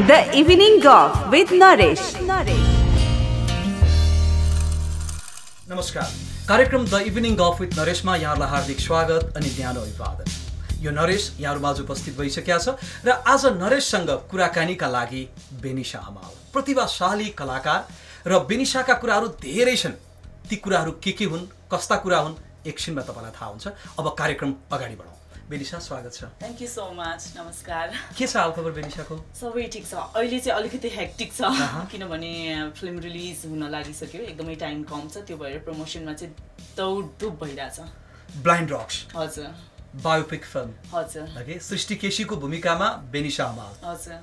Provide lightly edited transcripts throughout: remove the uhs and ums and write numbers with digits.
The Evening Golf with Naresh. नमस्कार, कार्यक्रम the evening गफ विथ नरेशमा यहाँलाई हार्दिक स्वागत अनि न्यानो अभिवादन। यो नरेश यहाँहरुमाझ उपस्थित भइसकेका छ र आज नरेशसँग कुराकानीका लागि बेनिशा हमाल, प्रतिभाशाली कलाकार र बेनिशाका कुराहरू धेरै छन्। ती कुराहरू के हुन्, कस्ता कुरा हुन्, एकछिनमा तपाईलाई थाहा हुन्छ। अब कार्यक्रम अगाडि बढाउँ। बेनिशा, स्वागत छ। Thank you so much. नमस्कार। के छ हालखबर बेनिशाको? सबै ठीक छ। अहिले चाहिँ अलिकति हेक्टिक छ किनभने फिल्म रिलिज हुन लागिसक्यो, एकदमै टाइम कम छ, त्यो भएर प्रमोसनमा चाहिँ दौडधुप भइरहेछ। ब्लाइन्ड रक्स, हजुर, बायोपिक फिल्म, हजुर, ओके, सृष्टि केसीको भूमिकामा बेनिशा हमाल। हजुर,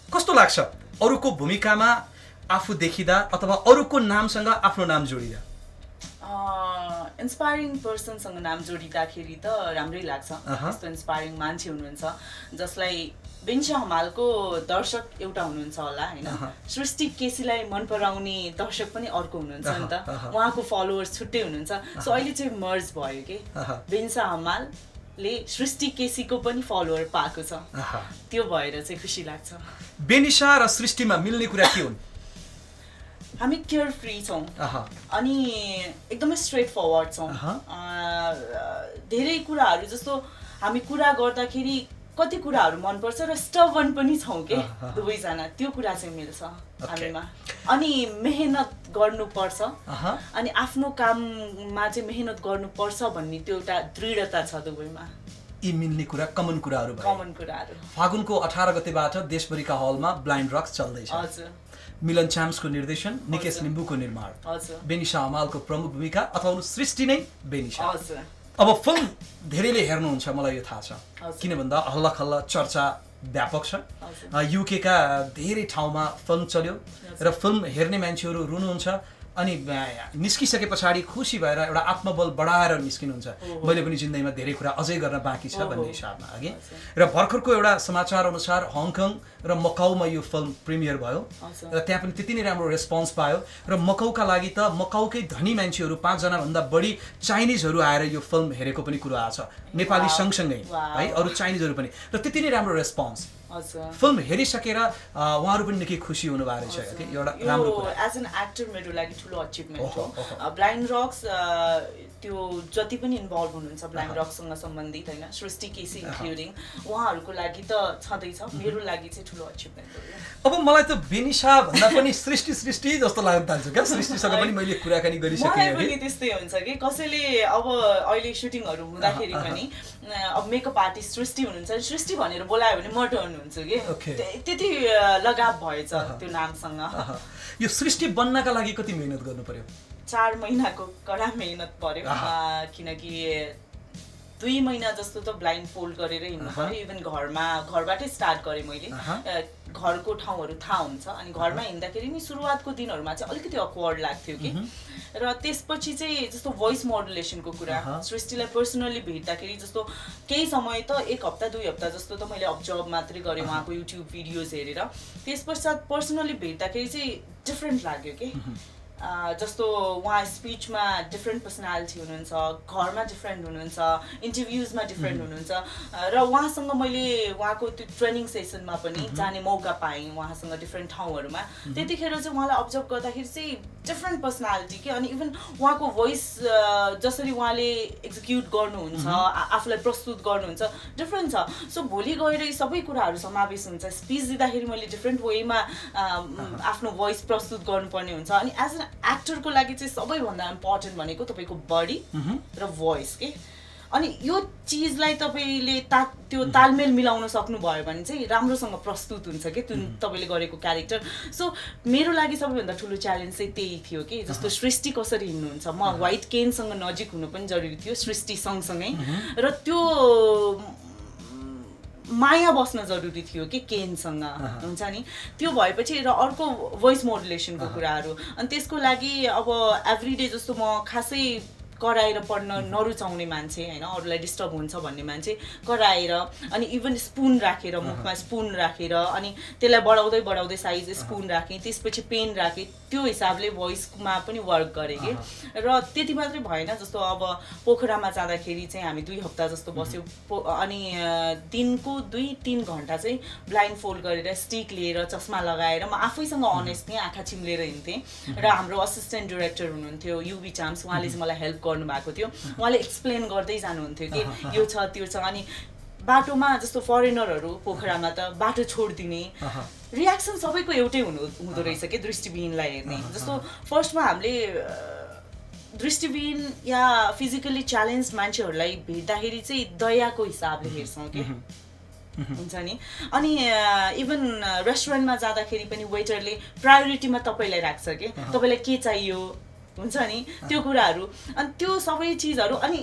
कस्तो लाग्छ अरूको भूमिकामा आफू देखिदा अथवा अरूको नामसँग आफ्नो नाम जोडिदा? इन्स्पायरिङ पर्सनसँग नाम जोडिँदाखेरि त राम्रै लाग्छ। यस्तो इन्स्पायरिङ मान्छे हुनुहुन्छ जसलाई बेनिशा हमालको दर्शक एउटा हुनुहुन्छ होला हैन, सृष्टि केसीलाई मन पराउने दर्शक पनि अर्को हुनुहुन्छ नि त, उहाँको फलोअर्स छुट्टै हुनुहुन्छ। सो अहिले चाहिँ मर्ज भयो के, बेनिशा हमालले सृष्टि केसीको पनि फलोअर पाएको छ, त्यो भएर चाहिँ खुसी लाग्छ। बेनिशा र सृष्टिमा मिल्ने कुरा के हुन्? हामी केयर फ्री छौँ अनि एकदमै स्ट्रेट फरवर्ड छौँ। धेरै कुराहरू जस्तो हामी कुरा गर्दाखेरि कति कुराहरू मनपर्छ र स्टबर्न पनि छौँ के दुवैजना, त्यो कुरा चाहिँ मिल्छ हामीमा। अनि मेहनत गर्नुपर्छ अनि आफ्नो काममा चाहिँ मेहनत गर्नुपर्छ भन्ने त्यो एउटा दृढता छ दुवैमा। यी मिल्ने कुरा, कमन कुराहरू भए। कमन कुराहरू। फागुनको 18 गतेबाट देशभरिका हलमा ब्लाइन्ड रक्स चल्दैछ। हजुर। मिलन च्याम्सको निर्देशन, निकेश लिम्बुको निर्माण, बेनिशा हमालको प्रमुख भूमिका अथवा सृष्टि नै बेनिशा। अब फिल्म धेरैले हेर्नुहुन्छ, मलाई यो थाहा छ, किन भन्दा हल्ला खल्ला चर्चा व्यापक छ। युके का धेरै ठाउँमा फिल्म चल्यो र फिल्म हेर्ने मान्छेहरू रुनुहुन्छ अनि निस्किसके पछाडि खुसी भएर एउटा आत्मबल बढाएर निस्किनुहुन्छ, मैले पनि जिन्दगीमा धेरै कुरा अझै गर्न बाँकी छ भन्ने हिसाबमा अघि। र भर्खरको एउटा समाचार अनुसार हङकङ र मकाउमा यो फिल्म प्रिमियर भयो र त्यहाँ पनि त्यति नै राम्रो रेस्पोन्स पायो र मकाउका लागि त मकाउकै धनी मान्छेहरू 5 जना भन्दा बढी चाइनिजहरू आएर यो फिल्म हेरेको पनि कुरा आछ, नेपाली सँगसँगै है अरू चाइनिजहरू पनि, र त्यति नै राम्रो रेस्पोन्स। फिल्म हेरिसकेर उहाँहरू पनि निकै खुसी हुनुभएको रहेछ, एउटा राम्रो कुरा। एज एन एक्टर मेरो लागि ठुलो अचिभमेन्ट हो। ब्लाइन्ड रक्स त्यो जति पनि इन्भल्भ हुनुहुन्छ ब्लाइन्ड रक्ससँग सम्बन्धित हैन, सृष्टि केसी इन्क्लुडिङ, उहाँहरूको लागि त छँदैछ, मेरो लागि चाहिँ ठुलो अचिभमेन्ट हो। अब मलाई त बेनिशा भन्दा पनि सृष्टि जस्तो लाग्न थाल्छ क्या, सृष्टिसँग पनि मैले कुराकानी गरिसकेँ। मलाई पनि त्यस्तै हुन्छ कि कसैले अब अहिले सुटिङहरू हुँदाखेरि पनि अब मेकअप आर्टिस्ट सृष्टि हुनुहुन्छ, सृष्टि भनेर बोलायो भने म हुन्छु कि, त्यति लगाव भएछ त्यो नामसँग। यो सृष्टि बन्नका लागि कति मेहनत गर्नु पर्यो? 4 महिनाको कडा मेहनत पर्यो, किनकि 2 महिना जस्तो त ब्लाइन्ड फोल्ड गरेर हिँड्नु पर्यो। इभन घरबाटै स्टार्ट गरेँ मैले, घरको ठाउँहरू थाहा हुन्छ अनि घरमा हिँड्दाखेरि नि सुरुवातको दिनहरूमा चाहिँ अलिकति अक्वर्ड लाग्थ्यो कि, र त्यसपछि चाहिँ जस्तो भोइस मोडुलेसनको कुरा सृष्टिलाई पर्सनली भेट्दाखेरि जस्तो केही समय त 1 हप्ता 2 हप्ता जस्तो त मैले अब्जर्भ मात्रै गरेँ उहाँको युट्युब भिडियोज हेरेर, त्यस पश्चात पर्सनली भेट्दाखेरि चाहिँ डिफ्रेन्ट लाग्यो कि। जस्तो उहाँ स्पिचमा डिफ्रेन्ट पर्सनालिटी हुनुहुन्छ, घरमा डिफ्रेन्ट हुनुहुन्छ, इन्टरभ्युजमा डिफ्रेन्ट हुनुहुन्छ, र उहाँसँग मैले उहाँको त्यो ट्रेनिङ सेसनमा पनि जाने मौका पाएँ उहाँसँग डिफ्रेन्ट ठाउँहरूमा, त्यतिखेर चाहिँ उहाँलाई अब्जर्भ गर्दाखेरि चाहिँ डिफ्रेन्ट पर्सनालिटी के, अनि इभन उहाँको भोइस जसरी उहाँले एक्जिक्युट गर्नुहुन्छ, आफूलाई प्रस्तुत गर्नुहुन्छ डिफ्रेन्ट छ। सो भोलि गएर यी सबै कुराहरू समावेश हुन्छ। स्पिच दिँदाखेरि मैले डिफ्रेन्ट वेमा आफ्नो भोइस प्रस्तुत गर्नुपर्ने हुन्छ, अनि एज एन एक्टरको लागि चाहिँ सबैभन्दा इम्पोर्टेन्ट भनेको तपाईँको बडी र भोइस के, अनि यो चिजलाई तपाईँले त्यो तालमेल मिलाउन सक्नुभयो भने चाहिँ राम्रोसँग प्रस्तुत हुन्छ कि तपाईँले गरेको क्यारेक्टर। सो मेरो लागि सबैभन्दा ठुलो च्यालेन्ज चाहिँ त्यही थियो कि, जस्तो सृष्टि कसरी हिँड्नुहुन्छ, म व्हाइट केनसँग नजिक हुनु पनि जरुरी थियो सृष्टि सँगसँगै, र त्यो माया बस्न जरुरी थियो कि केनसँग, हुन्छ नि, त्यो भएपछि र अर्को भोइस मोडुलेसनको कुराहरू, अनि त्यसको लागि अब एभ्री डे जस्तो म खासै कराएर पढ्न नरुचाउने मान्छे हैन अरूलाई डिस्टर्ब हुन्छ भन्ने मान्छे कराएर अनि इभन स्पुन राखेर मुखमा स्पुन राखेर अनि त्यसलाई बढाउँदै बढाउँदै साइज स्पुन राखेँ त्यसपछि पेन राखेँ त्यो हिसाबले भोइसमा पनि वर्क गरेँ के र त्यति मात्रै भएन जस्तो अब पोखरामा जाँदाखेरि चाहिँ हामी 2 हप्ता जस्तो बस्यौँ अनि दिनको 2-3 घण्टा चाहिँ ब्लाइन्ड फोल्ड गरेर स्टिक लिएर चस्मा लगाएर म आफैसँग अनेस्ट थिएँ आँखा चिम्लेर हिँड्थेँ र हाम्रो असिस्टेन्ट डाइरेक्टर हुनुहुन्थ्यो युबी चाम्स उहाँले चाहिँ मलाई हेल्प गर्नुभएको थियो उहाँले एक्सप्लेन गर्दै जानुहुन्थ्यो कि यो छ त्यो छ अनि बाटोमा जस्तो फरेनरहरू पोखरामा त बाटो छोडिदिने रियाक्सन सबैको एउटै हुँदो रहेछ कि दृष्टिविहीनलाई हेर्ने जस्तो फर्स्टमा हामीले दृष्टिविहीन या फिजिकली च्यालेन्ज मान्छेहरूलाई भेट्दाखेरि चाहिँ दयाको हिसाबले हेर्छौँ कि हुन्छ नि अनि इभन रेस्टुरेन्टमा जाँदाखेरि पनि वेटरले प्रायोरिटीमा तपाईँलाई राख्छ कि तपाईँलाई के चाहियो हुन्छ नि त्यो कुराहरू अनि त्यो सबै चिजहरू अनि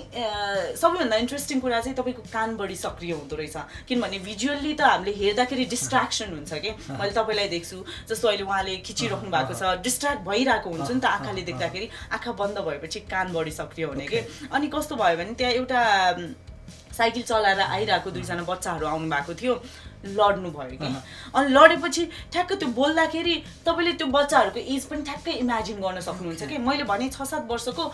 सबैभन्दा इन्ट्रेस्टिङ कुरा चाहिँ तपाईँको कान बढी सक्रिय हुँदो रहेछ किनभने भिजुअल्ली त हामीले हेर्दाखेरि डिस्ट्र्याक्सन हुन्छ कि मैले तपाईँलाई देख्छु जस्तो अहिले उहाँले खिचिराख्नु भएको छ डिस्ट्र्याक्ट भइरहेको हुन्छ नि त आँखाले देख्दाखेरि आँखा बन्द भएपछि कान बढी सक्रिय हुने कि अनि कस्तो भयो भने त्यहाँ एउटा साइकल चलाएर आइरहेको 2 जना बच्चाहरू आउनु भएको थियो लड्नु भयो कि अनि लडेपछि ठ्याक्क त्यो बोल्दाखेरि तपाईँले त्यो बच्चाहरूको एज पनि ठ्याक्कै इमेजिन गर्न सक्नुहुन्छ कि मैले भने 6-7 वर्षको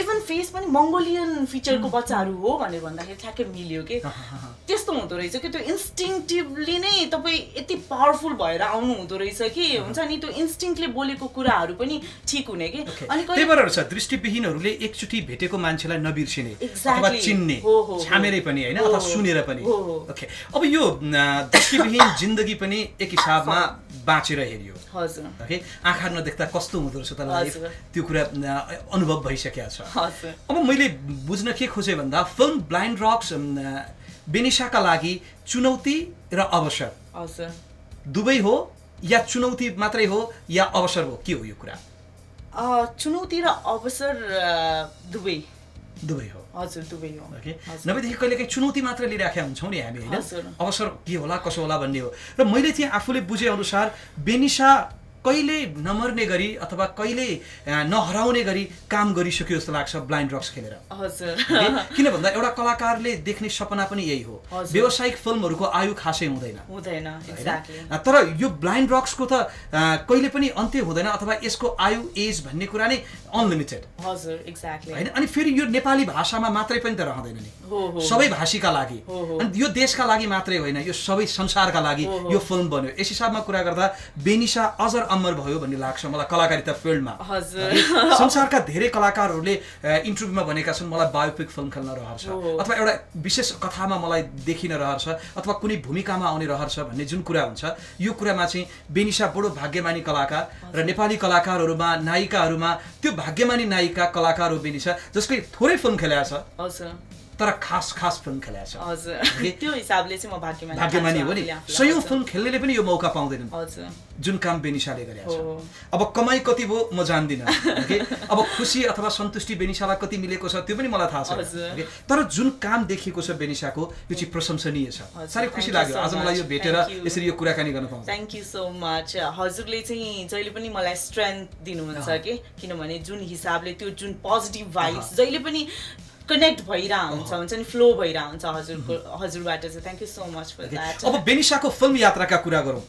इभन फेस पनि मङ्गोलियन फिचरको बच्चाहरू हो भनेर भन्दाखेरि ठ्याक्कै मिल्यो कि त्यस्तो हुँदो रहेछ कि त्यो इन्स्टिङटिभली नै तपाईँ यति पावरफुल भएर आउनु हुँदो रहेछ कि हुन्छ नि त्यो इन्स्टिङले बोलेको कुराहरू पनि ठिक हुने कि अनि त्यही भएर छ दृष्टिविहीनहरूले एकचोटि भेटेको मान्छेलाई नबिर्सिने अथवा चिन्ने छामेरै पनि हैन अथवा सुनेर पनि ओके अब यो दृष्टिविहीन जिन्दगी पनि एक हिसाबमा बाँचेर हेरियो हजुर ओके आँखा नदेख्दा कस्तो हुँदो रहेछ त लाइफ त्यो कुरा अनुभव भइसकेको छ अब मैले बुझ्न के खोजेँ भन्दा फिल्म ब्लाइन्ड रक्स बेनिशाका लागि चुनौती र अवसर हजुर दुवै हो या चुनौती मात्रै हो या अवसर हो के हो यो कुरा चुनौती र अवसर दुवै हो हजुर दुवै हो ओके नभएदेखि कहिलेकाहीँ चुनौती मात्र लिइराखेका हुन्छौँ नि हामी हैन अवसर के होला कसो होला भन्ने हो र मैले चाहिँ आफूले बुझे अनुसार बेनिशा कहिले नमर्ने गरी अथवा कहिले नहराउने गरी काम गरिसक्यो जस्तो लाग्छ ब्लाइन्ड रक्स खेलेर हजुर किन भन्दा एउटा कलाकारले देख्ने सपना पनि यही हो व्यावसायिक फिल्महरूको आयु खासै हुँदैन एक्ज्याक्टली तर यो ब्लाइन्ड रक्सको त कहिले पनि अन्त्य हुँदैन अथवा यसको आयु एज भन्ने कुरा नै अनलिमिटेड हजुर एक्ज्याक्टली हैन अनि फेरि यो नेपाली भाषामा मात्रै पनि त रहँदैन नि सबै भाषीका लागि अनि यो देशका लागि मात्रै होइन यो सबै संसारका लागि यो फिल्म बन्यो यस हिसाबमा कुरा गर्दा बेनिशा अजर अमर भयो भन्ने लाग्छ मलाई कलाकारिता फिल्डमा हजुर संसारका धेरै कलाकारहरूले इन्टरभ्यूमा भनेका छन् मलाई बायोपिक फिल्म खेल्न रहर छ अथवा एउटा विशेष कथामा मलाई देखिन रहर छ अथवा कुनै भूमिकामा आउने रहर छ भन्ने जुन कुरा हुन्छ यो कुरामा चाहिँ बेनिशा बडो भाग्यमानी कलाकार र नेपाली कलाकारहरूमा नायिकाहरूमा त्यो भाग्यमानी नायिका कलाकार हो बेनिशा जसले थोरै फिल्म खेलेको छ हजुर तर खास फिल्म खेलेको छ हजुर त्यो हिसाबले चाहिँ म भाग्यमानी हो नि सयौं फिल्म खेल्नेले पनि यो मौका पाउँदैनन् हजुर जुन काम बेनिशाले गरेको छ अब कमाई कति भयो म जान्दिनँ ओके अब खुसी अथवा सन्तुष्टि बेनिशालाई कति मिलेको छ त्यो पनि मलाई थाहा छ ओके तर जुन काम देखिएको छ बेनिशाको यो चाहिँ प्रशंसनीय छ साह्रै खुसी लाग्यो आज मलाई यो भेटेर यसरी यो कुराकानी गर्न पाउँछु थ्यांक यू सो मच हजुरले चाहिँ जहिले पनि मलाई स्ट्रेन्थ दिनुहुन्छ के किनभने जुन हिसाबले त्यो जुन पोजिटिभ भाइब्स जहिले पनि कनेक्ट भइरहेको हुन्छ नि फ्लो भइरहेको हुन्छ हजुरबाट चाहिँ thank you so much for that अब बेनिशाको फिल्म यात्राका कुरा गरौँ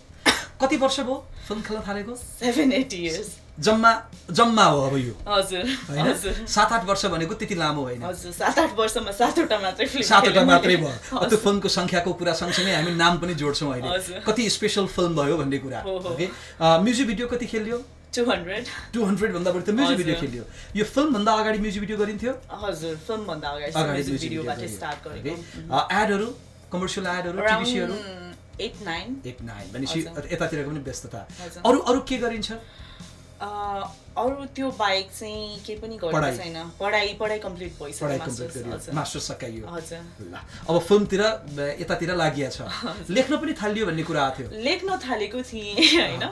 कति वर्ष भयो फिल्म खेल्न थालेको 7-8 इयर्स जम्मा हो अब यो हजुर हजुर 7-8 वर्ष भनेको त्यति लामो होइन हजुर 7-8 वर्षमा 7वटा मात्रै फिल्म 7वटा मात्रै भयो त्यो फिल्मको संख्याको कुरा सँगसँगै हामी नाम पनि जोड्छौँ अहिले कति स्पेशल फिल्म भयो भन्ने कुरा ओके म्युजिक भिडियो कति खेल्यो 200 भन्दा बढी त म्युजिक भिडियो खेल्यो यो फिल्म भन्दा अगाडि म्युजिक भिडियो गरिन्थ्यो हजुर फिल्म भन्दा अगाडि म्युजिक भिडियोबाट स्टार्ट गरेको एडहरु कमर्शियल एडहरु टिभीसीहरु 8-9 भनेपछि यतातिरको पनि व्यस्तता अरु के गरिन्छ अरु त्यो बाइक चाहिँ के पनि गरेको छैन पढाइ कम्प्लिट भइसक्यो मास्टर सकाइयो हजुर ल अब फिल्मतिर यतातिर लागिया छ लेख्न पनि थालियो भन्ने कुरा आथ्यो लेख्न थालेको थिए हैन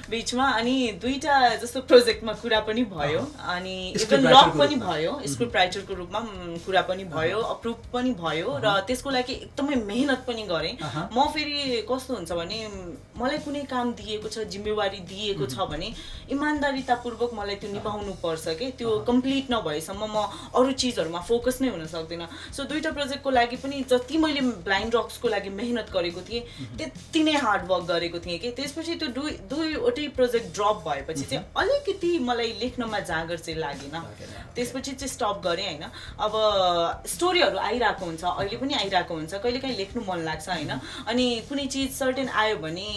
बीचमा अनि दुईटा जस्तो प्रोजेक्टमा कुरा पनि भयो अनि इभन लक पनि भयो स्क्रिप्ट राइटरको रूपमा कुरा पनि भयो अप्रुभ पनि भयो र त्यसको लागि एकदमै मेहनत पनि गरे म फेरि कस्तो हुन्छ भने मलाई कुनै काम दिएको छ जिम्मेवारी दिएको छ भने इमानदारीतापूर्वक लगभग मलाई त्यो निभाउनु पर्छ के त्यो कम्प्लिट नभएसम्म म अरू चिजहरुमा फोकस नै हुन सक्दिनँ सो दुईटा प्रोजेक्टको लागि पनि जति मैले ब्लाइन्ड रक्सको लागि मेहनत गरेको थिएँ त्यति नै हार्ड वर्क गरेको थिएँ के त्यसपछि त्यो दुईवटै प्रोजेक्ट ड्रप भएपछि चाहिँ अलिकति मलाई लेख्नमा जागर चाहिँ लागेन त्यसपछि चाहिँ स्टप गरेँ हैन अब स्टोरीहरु आइराको हुन्छ अहिले पनि आइराको हुन्छ कहिलेकाहीँ लेख्नु मन लाग्छ हैन अनि कुनै चीज सर्टेन आयो भने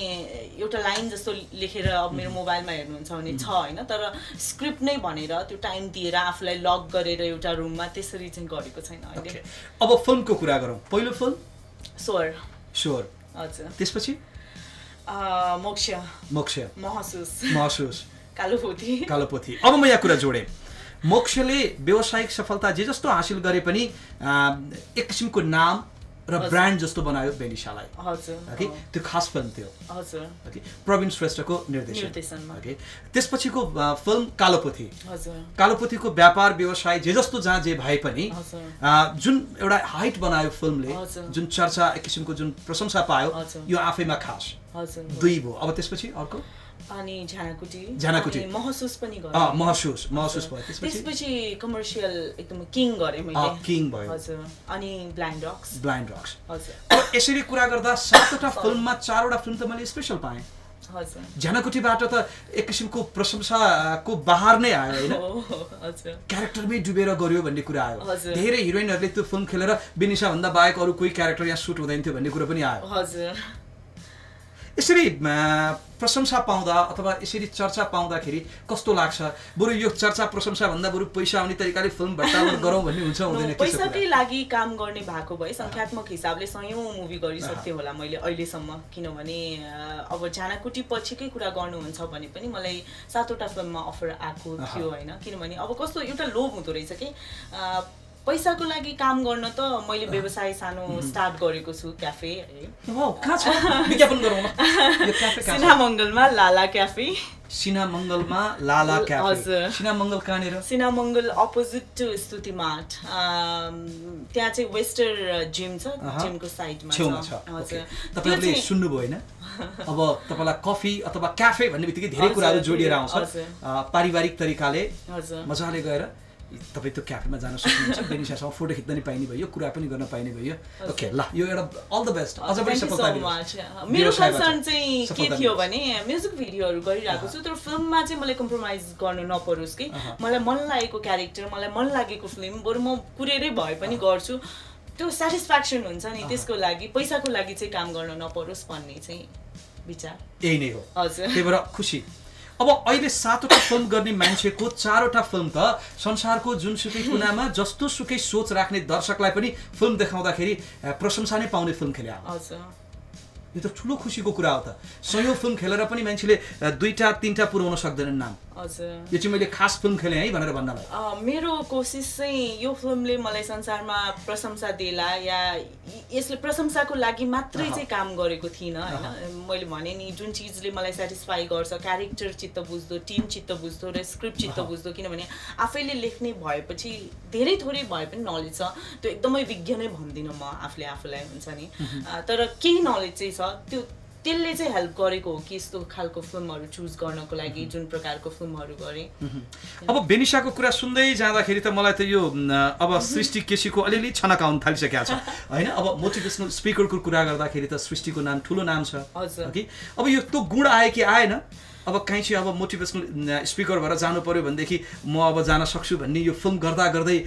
एउटा लाइन जस्तो लेखेर अब मेरो मोबाइलमा हेर्नुहुन्छ भने छ हैन तर स्क्रिप्ट नै भनेर त्यो टाइम दिएर आफुलाई लक गरेर एउटा रुममा त्यसरी चाहिँ गरेको छैन अहिले अब फिल्मको कुरा गरौँ पहिलो फिल्म स्वर हजुर त्यसपछि मोक्ष महसुस कालोपोथी अब म यहाँ कुरा जोडे मोक्षले व्यावसायिक सफलता जे जस्तो हासिल गरे पनि एक किसिमको नाम र ब्रान्ड जस्तो बनायो बेनिशालाई हजुर ओके त्यो खास फिल्म थियो हजुर ओके प्रवीण श्रेष्ठको निर्देशन ओके त्यसपछिको फिल्म कालोपोथी हजुर कालोपोथीको व्यापार व्यवसाय जे जस्तो जहाँ जे भए पनि जुन एउटा हाइट बनायो फिल्मले जुन चर्चा एक किसिमको जुन प्रशंसा पायो यो आफैमा खास हजुर दुई भयो अब त्यसपछि अर्को अनि झानाकुटी महसुस पनि गरे महसुस भयो त्यसपछि कमर्शियल एकदम किङ गरे मैले किङ भयो हजुर अनि ब्लाइन्ड रक्स हजुर अब यसरी कुरा गर्दा 7वटा फिल्ममा 4वटा फिल्म त मैले स्पेशल पाएँ हजुर झानाकुटीबाट त एक किसिमको प्रशंसाको बहार नै आयो हैन हजुर क्यारेक्टरमै डुबेर गर्यो भन्ने कुरा आयो धेरै हिरोइनहरुले त्यो फिल्म खेलेर बेनिशा भन्दा बाहेक अरु कोही क्यारेक्टर यहाँ सुट हुँदैन थियो भन्ने कुरा पनि आयो हजुर यसरी प्रशंसा पाउँदा अथवा यसरी चर्चा पाउँदाखेरि कस्तो लाग्छ बरु यो चर्चा प्रशंसा भन्दा बरु पैसा आउने तरिकाले फिल्म भट्टावर गरौँ भन्ने हुन्छ हुँदैन पैसाकै लागि काम गर्ने भएको भए संख्यात्मक हिसाबले सयौं मुभी गरिसक्थे होला मैले अहिलेसम्म किनभने अब झानाकुटी पछिकै कुरा गर्नुहुन्छ भने पनि मलाई 7वटा फिल्ममा अफर आएको थियो हैन किनभने अब कस्तो एउटा लोभ हुँदो रहेछ के पैसाको लागि काम गर्न त मैले व्यवसाय सानो स्टार्ट गरेको छु क्याफे है कहाँ छ विज्ञापन गरौँ न यो क्याफे कहाँ छ सिनामंगलमा लाला क्याफे सिनामंगलमा लाला क्याफे सिनामंगल कहाँनेर सिनामंगल अपोजिट टु स्तुति मार्ट त्यहाँ चाहिँ वेस्टर जिम छ जिमको साइडमा छ हजुर तपाईले सुन्नुभयो हैन अब तपाईलाई कफी अथवा क्याफे भन्ने बित्तिकै धेरै कुराहरु जोडिएर आउँछ पारिवारिक तरिकाले मजाले गएर तपाई त्यो क्याफेमा जान सक्नुहुन्छ बेनिशासँग फोटो खिच्न नि पाइने भयो कुरा पनि गर्न पाइने भयो ओके ल यो एउटा अल द बेस्ट अझ पनि सफलता दिनुहोस् मेरो कन्सर्न चाहिँ के थियो भने म्युजिक भिडियोहरु गरिरहेको छु तर फिल्ममा चाहिँ मलाई कम्प्रोमाइज गर्नु नपरोस् कि मलाई मन लागेको क्यारेक्टर मलाई मन लागेको फिल्म बरु म कुरेरै भए पनि गर्छु त्यो स्याटिस्फ्याक्सन हुन्छ नि त्यसको लागि पैसाको लागि चाहिँ काम गर्न नपरोस् भन्ने चाहिँ विचार यही नै हो हजुर त्यही भएर खुसी अब अहिले 7वटा फिल्म गर्ने मान्छेको 4वटा फिल्म त संसारको जुनसुकै कुनामा जस्तो सुकै सोच राख्ने दर्शकलाई पनि फिल्म देखाउँदाखेरि प्रशंसा नै पाउने फिल्म खेले हजुर यो त ठुलो खुसीको कुरा हो त सयौं फिल्म खेलेर पनि मान्छेले 2टा 3टा पुर्याउन सक्दैनन् नाम हजुर यो चाहिँ मैले खास फिल्म खेले है भनेर भन्नलाई मेरो कोसिस चाहिँ यो फिल्मले मलाई संसारमा प्रशंसा देला या यसले प्रशंसाको लागि मात्रै चाहिँ काम गरेको थिइन हैन मैले भने नि जुन चीजले मलाई स्याटिस्फाई गर्छ क्यारेक्टर चित्त बुझ्दो टिम चित्त बुझ्दो र स्क्रिप्ट चित्त बुझ्दो किनभने आफैले लेख्ने भएपछि धेरै थोरै भए पनि नलेज छ त्यो एकदमै विज्ञ नै भन्दिन म आफूलाई हुन्छ नि तर केही नलेज चाहिँ छ त्यो त्यसले चाहिँ हेल्प गरेको हो कि यस्तो खालको फिल्महरु चुज गर्नको लागि जुन प्रकारको फिल्महरु गरे अब बेनिशाको कुरा सुन्दै जाँदाखेरि त मलाई त यो अब सृष्टि केसीको अलिअलि छनक आउन थालिसकेको छ हैन अब मोटिभेसनल स्पिकरको कुरा गर्दाखेरि त सृष्टिको नाम ठुलो नाम छ ओके अब यो त्यो गुण आयो कि आएन अब कहीँ चाहिँ अब मोटिभेसनल स्पिकर भएर जानु पर्यो भनेदेखि म अब जान सक्छु भन्ने यो फिल्म गर्दा गर्दै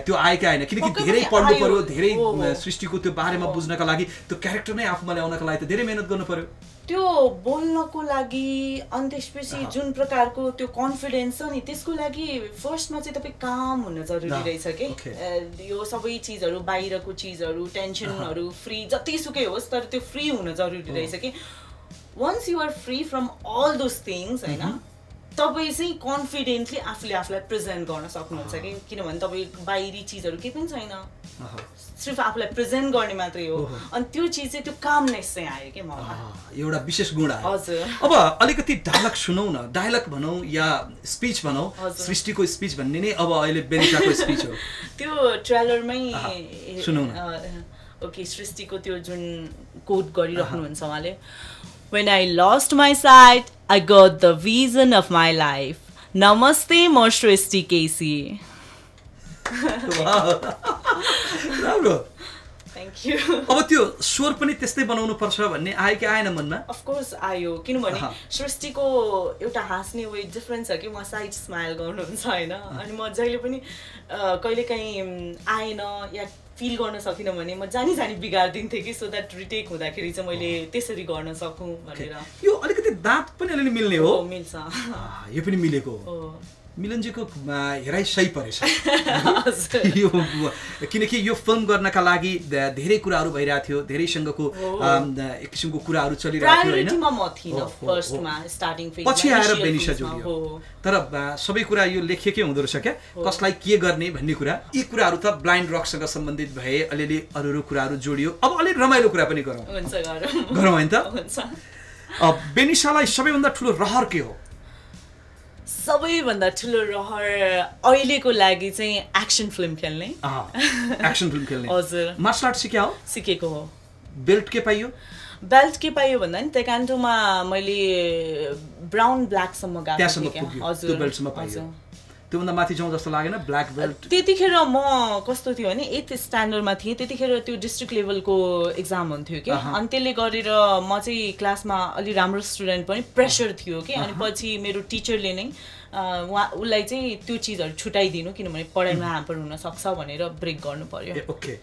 त्यो आएका हैन किनकि धेरै पढ्नु पर्यो धेरै सृष्टिको त्यो बारेमा बुझ्नका लागि त्यो क्यारेक्टर नै आफूमा ल्याउनका लागि त धेरै मेहनत गर्नु पर्यो त्यो बोल्नको लागि अनि त्यसपछि जुन प्रकारको त्यो कन्फिडेन्स छ नि त्यसको लागि फर्स्टमा चाहिँ तपाई काम हुन जरुरी रहेछ के यो सबै चीजहरु बाहिरको चीजहरु टेन्सनहरु फ्री जतिसुकै होस् तर त्यो फ्री हुन जरुरी रहेछ के once you are free from all those things हैन तपाई चाहिँ कन्फिडेन्टली आफूलाई प्रेजेन्ट गर्न सक्नुहुन्छ के किनभने तपाई बाहिरी चीजहरु के पनि छैन सिर्फ आफूलाई प्रेजेन्ट गर्ने मात्रै हो अनि त्यो चीज चाहिँ त्यो कामनेस चाहिँ आयो के मलाई एउटा विशेष गुण आयो हजुर अब अलिकति डायलग सुनौ न डायलग भनौ या स्पीच भनौ सृष्टिको स्पीच भन्ने नै अब अहिले बेनिशाको स्पीच हो त्यो ट्रेलरमै सुनौ न ओके सृष्टिको त्यो जुन कोट गरिराख्नु हुन्छ उहाँले When I lost my sight, I got the vision of my life. नमस्ते म सृष्टि केसी राम्रो थ्याङ्क यू अब त्यो स्वर पनि त्यस्तै बनाउनु पर्छ भन्ने आयो कि आएन मनमा अफ कोर्स आयो किनभने सृष्टिको एउटा हाँस्ने वे डिफरेन्ट छ कि म साइड स्माइल गर्नुहुन्छ होइन अनि म जहिले पनि कहिलेकाहीँ आएन या फिल गर्न सकिनँ भने म जानी बिगारिदिन्थेँ कि सो द्याट रिटेक हुँदाखेरि चाहिँ मैले त्यसरी गर्न सकौँ भनेर यो अलिकति दाँत पनि अलिअलि मिल्ने हो मिल्छ यो पनि मिलेको हो मिलनजीको हेराइ सही परेछ यो किनकि यो फिल्म गर्नका लागि धेरै कुराहरू भइरहेको थियो धेरैसँगको एक किसिमको कुराहरू चलिरहेको थियो पछि आएर बेनिसा जोडियो तर सबै कुरा यो लेखिएकै हुँदो रहेछ क्या कसलाई के गर्ने भन्ने कुरा यी कुराहरू त ब्लाइन्ड रकसँग सम्बन्धित भए अलिअलि अरू कुराहरू जोडियो अब अलिक रमाइलो कुरा पनि गरौँ होइन त बेनिसालाई सबैभन्दा ठुलो रहर के हो सबैभन्दा ठुलो रहर अहिलेको लागि चाहिँ एक्सन फिल्म खेल्ने हजुर मार्शल आर्ट सिकेको हो बेल्ट के पाइयो भन्दा नि तेकान्टोमा मैले ब्राउन ब्ल्याकसम्म गएको थिएँ हजुर त्योभन्दा माथि जाउँ जस्तो लागेन ब्ल्याक बेल्ट त्यतिखेर म कस्तो थियो भने 8th स्ट्यान्डर्डमा थिएँ त्यतिखेर त्यो डिस्ट्रिक्ट लेभलको एक्जाम हुन्थ्यो कि अनि त्यसले गरेर म चाहिँ क्लासमा अलि राम्रो स्टुडेन्ट पनि प्रेसर थियो कि अनि पछि मेरो टिचरले नै उसलाई चाहिँ त्यो चिजहरू छुटाइदिनु किनभने पढाइमा ह्याम्पर हुन सक्छ भनेर ब्रेक गर्नु पर्यो ओके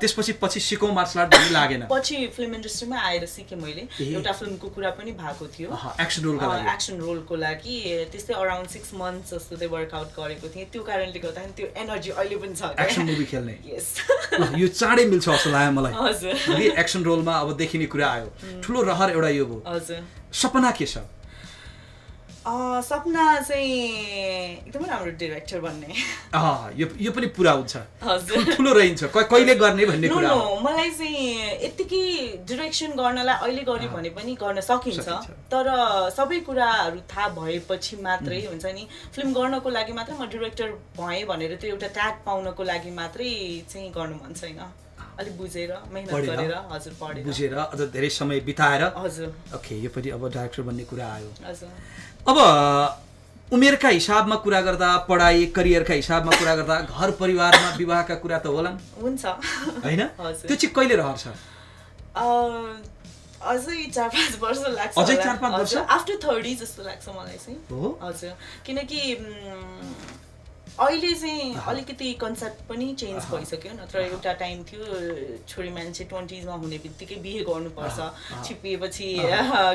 त्यसपछि सिकौँ मार्शल आर्ट भन्ने लागेन पछि फिल्म इन्डस्ट्रीमा आएर सिकेँ मैले एउटा फिल्मको कुरा पनि भएको थियो एक्सन रोलको लागि त्यस्तै अराउन्ड 6 months जस्तो चाहिँ वर्कआउट गरेको थिएँ त्यो कारणले गर्दाखेरि त्यो एनर्जी अहिले पनि छ एक्सन मुभी खेल्ने यो चाँडै मिल्छ जस्तो लाग्यो मलाई हजुर एक्सन रोलमा अब देखिने कुरा आयो ठुलो रहर एउटा यो हो हजुर सपना के छ सपना चाहिँ एकदमै राम्रो डिरेक्टर बन्ने यो पनि पुरा हुन्छ ठुलो रहन्छ कहिले गर्ने भन्ने कुरा हो मलाई चाहिँ यतिकै डिरेक्सन गर्नलाई अहिले गर्यो भने पनि गर्न सकिन्छ तर सबै कुराहरू थाहा भएपछि मात्रै हुन्छ नि फिल्म गर्नको लागि मात्रै म डिरेक्टर भएँ भनेर त्यो एउटा ट्याग पाउनको लागि मात्रै चाहिँ गर्नु मन छैन अलि बुझेर मेहनत गरेर हजुर पढेर बुझेर अझ धेरै समय बिताएर हजुर ओके यो पनि अब डाइरेक्टर बन्ने कुरा आयो हजुर अब उमेरका हिसाबमा कुरा गर्दा पढाइ करियरका हिसाबमा कुरा गर्दा घर परिवारमा विवाहका कुरा त होलान् हुन्छ हैन त्यो चाहिँ कहिले रहर छ अझै 4-5 वर्ष लाग्छ अझै 4-5 वर्ष आफ्टर 30 जस्तो लाग्छ मलाई चाहिँ हजुर किनकि अहिले चाहिँ अलिकति कन्सेप्ट पनि चेन्ज भइसक्यो नत्र एउटा टाइम थियो छोरी मान्छे 20s मा हुने बित्तिकै बिहे गर्नुपर्छ छिपिएपछि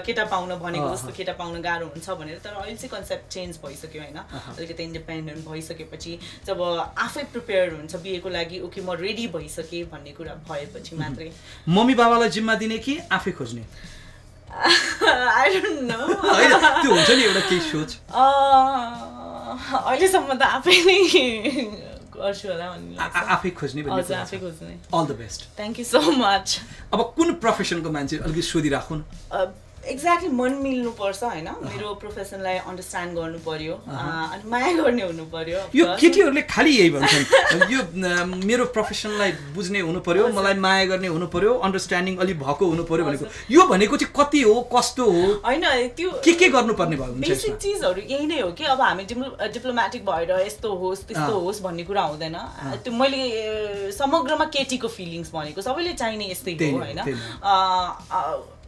केटा पाउन भनेको जस्तो केटा पाउन गाह्रो हुन्छ भनेर तर अहिले चाहिँ कन्सेप्ट चेन्ज भइसक्यो होइन अलिकति इन्डिपेन्डेन्ट भइसकेपछि जब आफै प्रिपेयर हुन्छ बिहेको लागि ओके म रेडी भइसकेँ भन्ने कुरा भएपछि मात्रै मम्मी बाबालाई जिम्मा दिने कि आफै खोज्ने आई डोन्ट नो हैन त्यो हुन्छ नि एउटा केही सोच अहिलेसम्म त आफै नै गर्छु होला भन्ने लाग्छ आफै खोज्ने भन्ने हजुर आफै खोज्ने all the best thank you so much अब कुन प्रोफेसनको मान्छे अलिकति सोधिराखौँ एक्ज्याक्टली मन मिल्नु पर्छ हैन मेरो प्रोफेसनलाई अन्डरस्ट्यान्ड गर्नु पर्यो अनि माया गर्ने हुनु पर्यो यो केटीहरूले खाली यही भन्छन् यो मेरो प्रोफेसनलाई बुझ्ने हुनु पर्यो मलाई माया गर्ने हुनु पर्यो अन्डरस्ट्यान्डिङ अलि भएको हुनु पर्यो भनेको यो भनेको चाहिँ कति हो कस्तो हो हैन त्यो के गर्नु पर्ने भयो हुन्छ बेसिक चीजहरु यही नै हो कि अब हामी डिप्लोमेटिक भएर यस्तो होस् त्यस्तो होस् भन्ने कुरा हुँदैन त्यो मैले समग्रमा केटीको फिलिङ्स भनेको सबैले चाहिने यस्तै हो हैन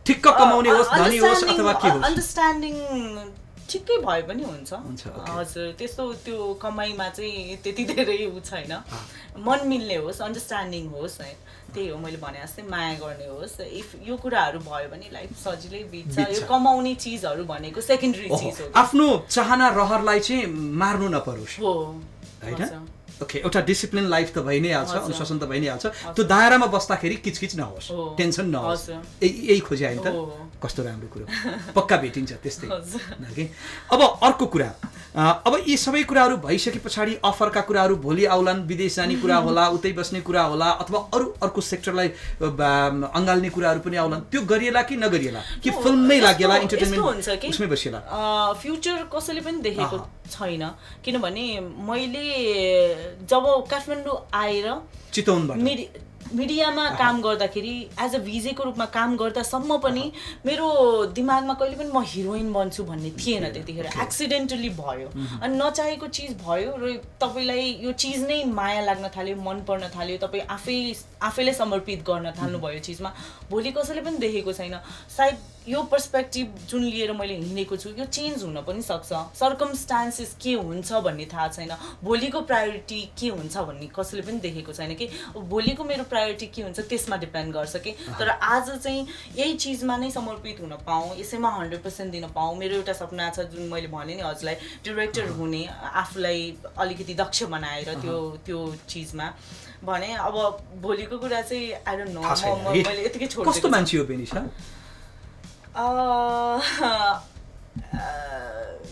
ठिक्क कमाउने होस् धनी होस् अथवा के होस् अन्डरस्ट्यान्डिङ ठिकै भए पनि हुन्छ हजुर त्यस्तो त्यो कमाइमा चाहिँ त्यति धेरै उ छैन मन मिल्ने होस् अन्डरस्ट्यान्डिङ होस् है त्यही हो मैले भने जस्तै माया गर्ने होस् इफ यो कुराहरू भयो भने लाइफ सजिलै बित्छ यो कमाउने चिजहरू भनेको सेकेन्डरी चिज हो आफ्नो चाहना रहरलाई चाहिँ मार्नु नपरोस् हो हैन ओके एउटा डिसिप्लिन लाइफ त भइ नै हाल्छ अनुशासन त भइ नै हाल्छ त्यो दायरामा बस्दाखेरि किचकिच नहोस् टेन्सन नहोस् यही खोजे आइन त कस्तो राम्रो कुरो पक्का भेटिन्छ त्यस्तै अब अर्को कुरा अब यी सबै कुराहरू भइसके पछाडि अफरका कुराहरू भोलि आउलान् विदेश जाने कुरा होला उतै बस्ने कुरा होला अथवा अर्को सेक्टरलाई अँगाल्ने कुराहरू पनि आउलान् त्यो गरिएला कि नगरिएला कि फिल्ममै लागेला इन्टरटेनमेन्ट उसमै बसिएला फ्युचर कसैले पनि देखेको छैन किनभने मैले जब काठमाडौँ आएर चितवनबाट मिडियामा काम गर्दाखेरि एज अ भिजेको रूपमा काम गर्दासम्म पनि मेरो दिमागमा कहिले पनि म हिरोइन बन्छु भन्ने थिएन त्यतिखेर एक्सिडेन्टली भयो अनि नचाहेको चिज भयो र तपाईँलाई यो चिज नै माया लाग्न थाल्यो मन पर्न थाल्यो तपाईँ आफैले समर्पित गर्न थाल्नुभयो चिजमा भोलि कसैले पनि देखेको छैन सायद यो पर्सपेक्टिभ जुन लिएर मैले हिँडेको छु यो चेन्ज हुन पनि सक्छ सर्कमस्टान्सेस के हुन्छ भन्ने थाहा छैन भोलिको प्रायोरिटी के हुन्छ भन्ने कसैले पनि देखेको छैन कि भोलिको मेरो प्रायोरिटी के हुन्छ त्यसमा डिपेन्ड गर्छ कि तर आज चाहिँ यही चिजमा नै समर्पित हुन पाऊँ यसैमा 100% दिन पाऊँ मेरो एउटा सपना छ जुन मैले भने नि हजुरलाई डिरेक्टर हुने आफूलाई अलिकति दक्ष बनाएर त्यो चिजमा भने अब भोलिको कुरा चाहिँ आई डोन्ट नो मैले यतिकै छोड्दिएको कस्तो मान्छे हो बेनिसा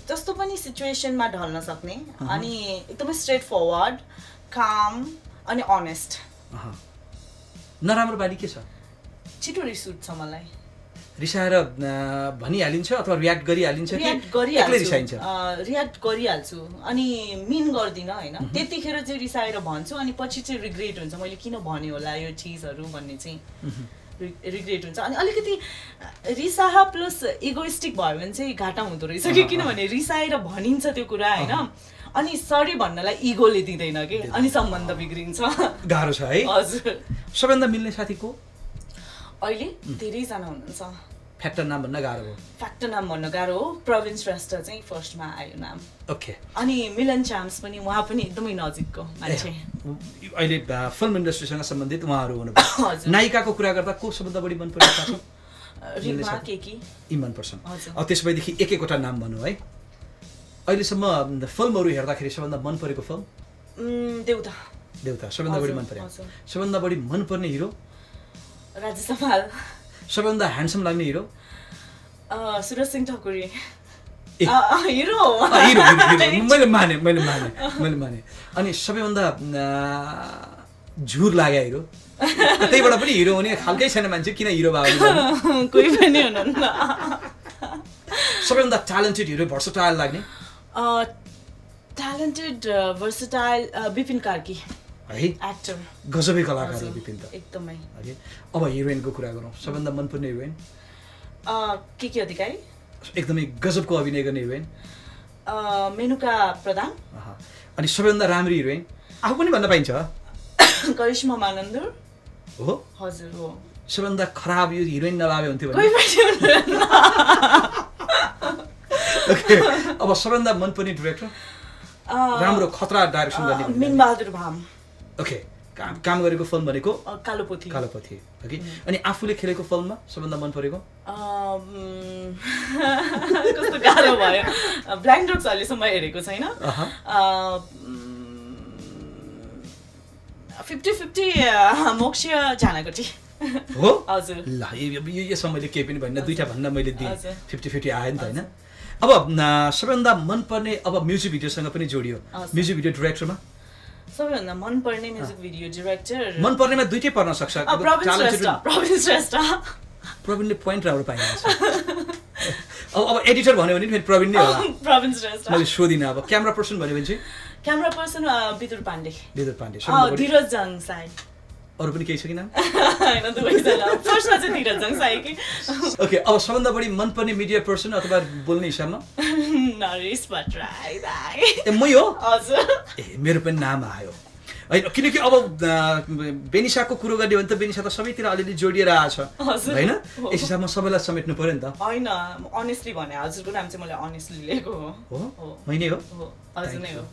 जस्तो पनि सिचुएसनमा ढल्न सक्ने अनि एकदमै स्ट्रेट फरवर्ड काम अनि अनेस्ट नराम्रो बानी के छ छिटो रिस उठ्छ मलाई रिसाएर भनिहालिन्छ अथवा रियाक्ट गरिहालिन्छ रियाक्ट गरिहाल्छु अनि मिन गर्दिनँ होइन त्यतिखेर चाहिँ रिसाएर भन्छु अनि पछि चाहिँ रिग्रेट हुन्छ मैले किन भन्यो होला यो चिजहरू भन्ने चाहिँ रिग्रेट हुन्छ अनि अलिकति रिसाहा प्लस इगोइस्टिक भयो भने चाहिँ घाटा हुँदो रहेछ कि किनभने रिसाएर भनिन्छ त्यो कुरा होइन अनि सरी भन्नलाई इगोले दिँदैन कि अनि सम्बन्ध बिग्रिन्छ गाह्रो छ है हजुर सबैभन्दा मिल्ने साथी को अहिले धेरैजना हुनुहुन्छ फ्याक्टर नाम भन्न गाह्रो हो फ्याक्टर नाम भन्न गाह्रो हो प्रवीण श्रेष्ठ चाहिँ फर्स्टमा आयो नाम ओके अनि मिलन चाम्स पनि उहाँ पनि एकदमै नजिकको मान्छे अहिले फिल्म इन्डस्ट्रीसँग सम्बन्धित उहाँहरू हुनुभयो नायिकाको कुरा गर्दा को सबभन्दा बढी मन पर्छ रिमा केकी यी मन पर्छ अब त्यसपछि एक एकवटा नाम भनौँ है अहिलेसम्म फिल्महरू हेर्दाखेरि सबभन्दा मन परेको फिल्म देउता सबभन्दा बढी मन पर्यो सबभन्दा बढी मन पर्ने हिरो राजेश हमाल सबभन्दा ह्यान्डसम लाग्ने हिरो सुरज सिंह ठकुरी हिरो मैले माने अनि सबैभन्दा झुर लाग्यो हिरो त्यहीबाट पनि हिरो हुने खालकै छैन मान्छे किन हिरो भयो कोही पनि हुनुहुन्न सबैभन्दा ट्यालेन्टेड हिरो भर्सटाइल लाग्ने ट्यालेन्टेड भर्सटाइल विपिन कार्की है एक्टर गजबै कलाकार हो विपिन त एकदमै अब हिरोइनको कुरा गरौँ सबभन्दा मनपर्ने हिरोइन के अधिकारी एकदमै गजबको अभिनय गर्ने हिरोइन मेनुका प्रधान अनि सबैभन्दा राम्रो हिरोइन आफू पनि भन्न पाइन्छ करिश्मा मानन्दर हो हजुर हो सबभन्दा खराब यो हिरोइन नलागे हुन्थ्यो ओके अब सबभन्दा मनपर्ने डिरेक्टर राम्रो खतरा डाइरेक्सन गर्ने मिनबहादुर भाम ओके काम गरेको फिल्म भनेको कालोपोथी ओके अनि आफूले खेलेको फिल्ममा सबभन्दा मन परेको कस्तो गाह्रो भयो ब्लाइन्ड डग्स अहिलेसम्म हेरेको छैन 50-50 मोक्ष झानाकोटी हो हजुर ल यसमा मैले केही पनि भन्न दुईटा भन्न मैले दिएँ 50-50 आयो नि त होइन अब सबैभन्दा मनपर्ने अब म्युजिक भिडियोसँग पनि जोडियो म्युजिक भिडियो डिरेक्टरमा सबैभन्दा मनपर्ने म्युजिक भिडियो डिरेक्टर मनपर्नेमा दुईटै पर्न सक्छ प्रवीण श्रेष्ठ प्रवीणले पोइन्ट राम्रो पाइन्छ अब एडिटर भन्यो भने फेरि प्रवीण नै होला प्रवीण श्रेष्ठ मैले सोधिनँ अब क्यामेरा पर्सन भन्यो भने चाहिँ क्यामेरा पर्सन विदुर पाण्डे धीरज जङसाई अरु पनि केही छ कि नाम हैन दुवैजना फर्स्टमा चाहिँ धीरज जङसाई कि ओके अब सबभन्दा बढी मनपर्ने मिडिया पर्सन अथवा बोल्ने हिसाबमा नरेश भट्टराई दाइ ए मै हो हजुर ए मेरो पनि नाम आयो हैन किनकि अब बेनिसाको कुरो गर्ने हो भने त बेनिसा त सबैतिर अलिअलि जोडिएर आछ हैन यस हिसाबमा सबैलाई समेट्नु पर्यो नि त हैन अनेस्टली भने हजुरको नाम चाहिँ मैले अनेस्टली लिएको हो मै नै हो हजुर नै हो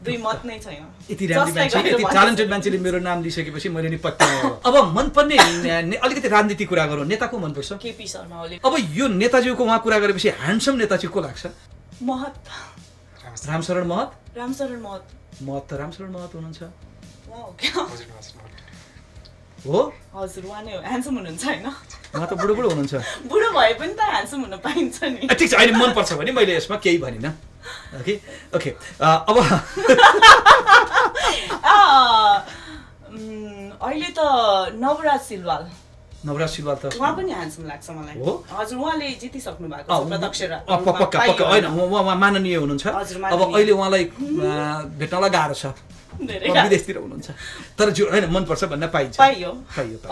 दुई मत नै छैन यति राम्रो मान्छे यति ट्यालेन्टेड मान्छेले मेरो नाम लिइसकेपछि मैले नि पत्याएँ अब मनपर्ने अलिकति राजनीति कुरा गरौँ नेता को मनपर्छ केपी शर्मा ओली अब यो नेताजीको उहाँ कुरा गरेपछि ह्यान्डसम नेताजी को लाग्छ महत रामशरण महत महत त रामशरण महत हुनुहुन्छ हो हजुर उहाँ नै हो ह्यान्डसम हुनुहुन्छ हैन उहाँ त बुढो हुनुहुन्छ बुढो भए पनि त ह्यान्डसम हुन पाइन्छ नि ठिक छ अहिले मन पर्छ भने मैले यसमा केही भनिन ओके ओके अब अहिले त नवराज सिलवाल नवराज सिलवाल त उहाँ पनि ह्यान्डसम लाग्छ मलाई हो हजुर उहाँले जितिसक्नु भएको छ प्रत्यक्ष र पक्का पक्का होइन उहाँ माननीय हुनुहुन्छ अब अहिले उहाँलाई भेट्नलाई गाह्रो छ विदेशतिर हुनुहुन्छ तर जो होइन मनपर्छ भन्न पाइन्छ पाइयो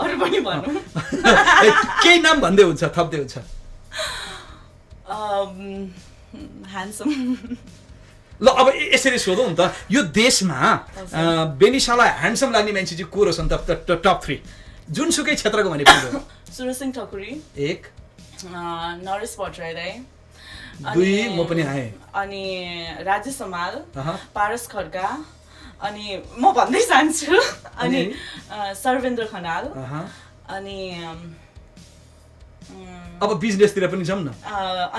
अरू पनि भन्नु केही नाम भन्दै हुन्छ थप्दै हुन्छ ह्यान्डसम ल अब यसरी सोधौँ नि त यो देशमा बेनिसालाई ह्यान्डसम लाग्ने मान्छे चाहिँ को रहेछन् त टप 3 जुनसुकै क्षेत्रको भने पुग्यो सुरज सिंह ठकुरी 1 नरेश भट्टराई दाइ 2 म पनि आएँ अनि राजेश समाल पारस खड्का अनि म भन्दै जान्छु अनि सर्वेन्द्र खनाल अनि अब बिजनेसतिर पनि जाउँ न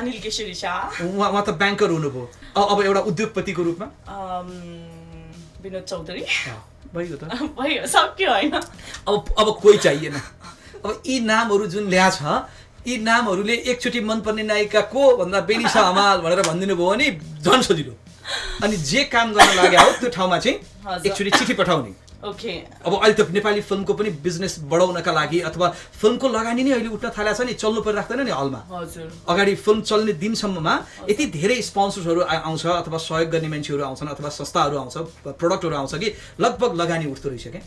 अनिल केशरी शाह उहाँ त ब्याङ्कर हुनुभयो अब एउटा उद्योगपतिको रूपमा विनोद चौधरी भइगयो त भइयो सक्यो होइन अब कोही चाहिएन अब यी नामहरू जुन ल्या छ यी नामहरूले एकचोटि मनपर्ने नायिका को भन्दा बेनिसा हमाल भनेर भनिदिनु भयो भने झन् सजिलो अनि जे काम गर्न लाग्यो हो त्यो ठाउँमा चाहिँ एकचोटि चिठी पठाउने ओके अब अहिले त नेपाली फिल्मको पनि बिजनेस बढाउनका लागि अथवा फिल्मको लगानी नै अहिले उठ्न थालेको छ नि चल्नु परिराख्दैन नि हलमा अगाडि फिल्म चल्ने दिनसम्ममा यति धेरै स्पोन्सर्सहरू आउँछ अथवा सहयोग गर्ने मान्छेहरू आउँछन् अथवा संस्थाहरू आउँछ प्रोडक्टहरू आउँछ कि लगभग लगानी उठ्दो रहेछ क्या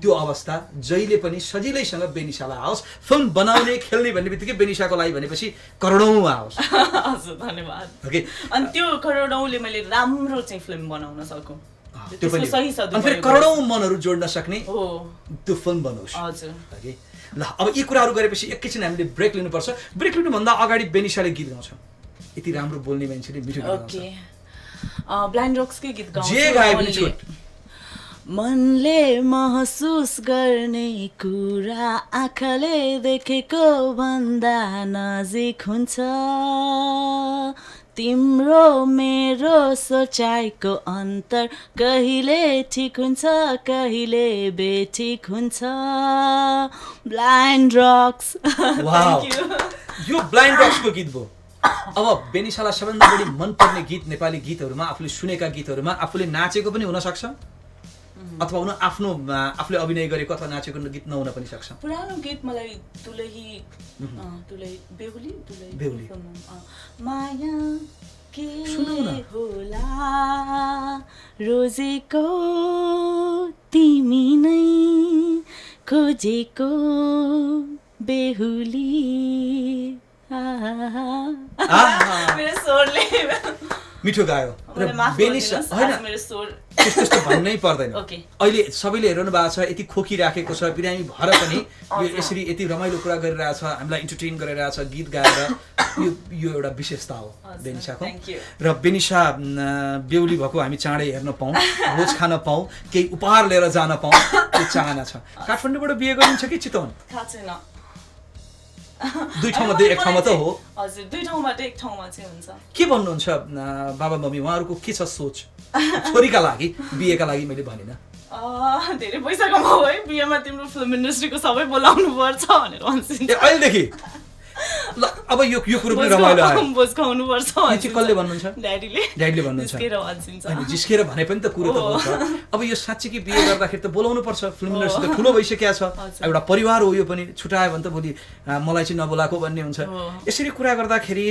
त्यो अवस्था जहिले पनि सजिलैसँग बेनिसालाई आओस् फिल्म बनाउने खेल्ने भन्ने बित्तिकै बेनिसाको लागि भनेपछि करोडौँ आओस् धन्यवाद ओके अनि त्यो करोडौँले मैले राम्रो चाहिँ फिल्म बनाउन सकौँ त्यो पनि अनि फेरि करोडौँ मनहरू जोड्न सक्ने त्यो फिल्म बनोस् हजुर ल अब यी कुराहरू गरेपछि एकैछिन हामीले ब्रेक लिनुपर्छ ब्रेक लिनुभन्दा अगाडि बेनिसाले गीत गाउँछ यति राम्रो बोल्ने मान्छेले मिठो गीत गाउँछ ब्लाइन्ड रक्सकै गीत गाउँछ जे गाए पनि छुट मनले महसुस गर्ने कुरा आँखाले देखेको भन्दा नजिक हुन्छ तिम्रो मेरो सोचाइको अन्तर कहिले ठिक हुन्छ कहिले बेठिक हुन्छ ब्लाइन्ड रक्स यो ब्लाइन्ड रक्सको गीत भयो अब बेनिसालाई सबैभन्दा बढी मनपर्ने गीत नेपाली गीतहरूमा आफूले सुनेका गीतहरूमा आफूले नाचेको पनि हुनसक्छ अथवा आफ्नो आफूले अभिनय गरेको अथवा नाचेको गीत नहुन पनि सक्छ पुरानो गीत मलाई तुलही बेहुली माया के होला रोजेको तिमी नै खोजेको बेहुली मेरो स्वरले मिठो गायो र बेनिसा हैन त्यस्तो भन्नै पर्दैन अहिले सबैले हेर्नु भएको छ यति खोकिराखेको छ बिरामी भएर पनि यो यसरी यति रमाइलो कुरा गरिरहेछ हामीलाई इन्टरटेन गरिरहेछ गीत गाएर यो एउटा विशेषता हो बेनिसाको र बेनिसा बेहुली भएको हामी चाँडै हेर्न पाऊँ भोज खान पाऊँ केही उपहार लिएर जान पाऊँ त्यो चाहना छ काठमाडौँबाट बिहे गरिन्छ कि चितवन दुई ठाउँमा एक ठाउँमा त हो हजुर दुई ठाउँबाट एक ठाउँमा चाहिँ हुन्छ के भन्नुहुन्छ बाबा मम्मी उहाँहरूको के छ सोच छोरीका लागि बिहेका लागि मैले भनिन धेरै पैसा कमाऊ है बिहेमा तिम्रो फिल्म इन्डस्ट्रीको सबै बोलाउनु पर्छ भनेर भन्छ अहिलेदेखि ल अब यो कुरो पनि रमाइलो आयो भोज खुवाउनु पर्छ चाहिँ कसले भन्नुहुन्छ ड्याडीले भन्नुहुन्छ हैन जिस्केर भने पनि त कुरो त हुन्छ अब यो साँच्चै कि बिहे गर्दाखेरि त बोलाउनु पर्छ फिल्म इन्डस्ट्री त ठुलो भइसकेको छ एउटा परिवार हो यो पनि छुटायो भने त भोलि मलाई चाहिँ नबोलाको भन्ने हुन्छ यसरी कुरा गर्दाखेरि